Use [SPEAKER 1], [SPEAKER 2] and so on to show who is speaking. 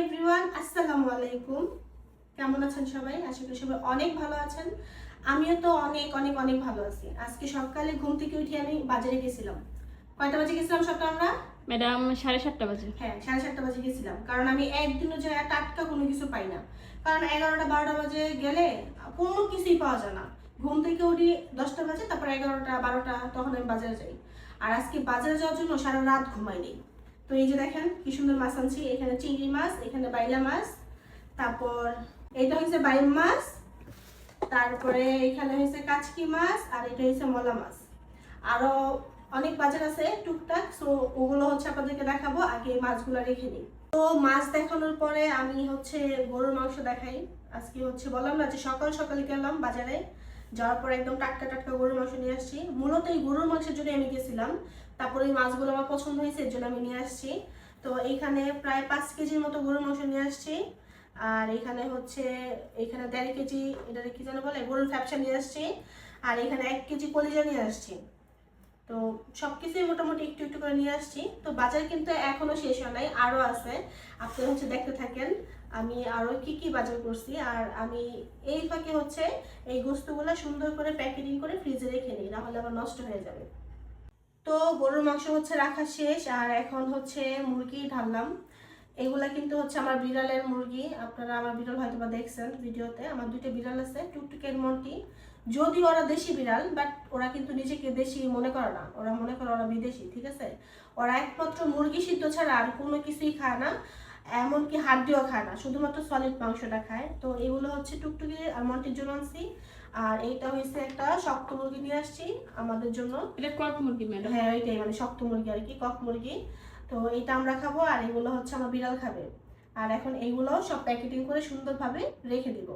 [SPEAKER 1] Everyone, আসসালামু আলাইকুম। কেমন আছেন সবাই? আশা করি সবাই অনেক ভালো আছেন। আমিও তো অনেক অনেক অনেক ভালো আছি। আজকে সকালে ঘুম থেকে উঠে আমি বাজারে গেছিলাম। কয়টা বাজে গেছিলাম সকালে আমরা?
[SPEAKER 2] ম্যাডাম 7:30 বাজে।
[SPEAKER 1] হ্যাঁ, 7:30 বাজে গেছিলাম। কারণ আমি একদিনও যায় টাটকা কোনো কিছু পাই না। কারণ 11টা 12টা বাজে গেলে কোনো কিছুই পাওয়া যায় না। ঘুম থেকে উঠি 10টা বাজে, তারপর 11টা 12টা তখন আমি বাজারে যাই। আর আজকে বাজারে যাওয়ার জন্য সারা রাত ঘুমাইনি। তো এই যে দেখেন কি সুন্দর মাছ আনছি। এখানে চিংড়ি মাছ, এখানে বাইলা মাছ, তারপর এইটা হচ্ছে বাইম মাছ, তারপরে এখানে হচ্ছে কাচকি মাছ, আর এটা হচ্ছে মলা মাছ। আরো অনেক বাজার আছে টুকটাক, সো ওগুলো হচ্ছে আপনাদেরকে দেখাবো। আগে এই মাছগুলো রেখে নিই। তো মাছ দেখানোর পরে আমি হচ্ছে গরুর মাংস দেখাই। আজকে হচ্ছে বললাম না যে সকাল সকালে গেলাম বাজারে, যাওয়ার পর একদম টাটকা টাটকা গরুর মাংস নিয়ে আসছি। মূলত এই গরুর মাংসের জন্য আমি গেছিলাম। তারপরে এই মাছগুলো আমার পছন্দ হয়েছে, এর জন্য আমি নিয়ে আসছি। তো এইখানে প্রায় 5 কেজির মতো গরুর মাংস নিয়ে আসছি। আর এখানে হচ্ছে এখানে 1.5 কেজি, এটা কি যেন বলে, গরুর ফ্যাপসা নিয়ে আসছি। আর এখানে 1 কেজি কলিজা নিয়ে আসছি। তো সবকিছুই মোটামুটি একটু একটু করে নিয়ে আসছি। তো বাজার কিন্তু এখনো শেষ হয় নাই, আরো আছে। আপনারা হচ্ছে দেখতে থাকেন আমি আরো কি কি বাজার করছি। আর আমি এই ফাঁকে হচ্ছে এই গোস্তগুলো সুন্দর করে প্যাকেটিং করে ফ্রিজে রেখে নিই, নাহলে আবার নষ্ট হয়ে যাবে। তো গরুর মাংস হচ্ছে রাখা শেষ, আর এখন হচ্ছে মুরগি ঢাললাম। এগুলা কিন্তু হচ্ছে আমার বিড়ালের মুরগি। আপনারা আমার বিড়াল হয়তো বা দেখছেন ভিডিওতে। আমার 2টা বিড়াল আছে, টুকটুকের মন্টি। যদি ওরা দেশি বিড়াল, বাট ওরা কিন্তু নিজেকে দেশি মনে করে না, ওরা মনে করে ওরা বিদেশি, ঠিক আছে। ওরা একমাত্র মুরগি সিদ্ধ ছাড়া আর কোনো কিছুই খায় না, এমনকি হাড্ডিও খায় না, শুধুমাত্র সলিড মাংসটা খায়। তো এগুলো হচ্ছে টুকটুকি আর মন্টির জন্য আনছি। আর এইটা হচ্ছে একটা শক্ত মুরগি নিয়ে আসছি আমাদের জন্য।
[SPEAKER 2] এটা কক মুরগি ম্যাডাম।
[SPEAKER 1] হ্যাঁ, ওইটাই মানে শক্ত মুরগি আর কি, কক মুরগি। তো এইটা আমরা খাবো, আর এগুলো হচ্ছে আমার বিড়াল খাবে। আর এখন এইগুলো সব প্যাকেটিং করে সুন্দরভাবে রেখে দিব।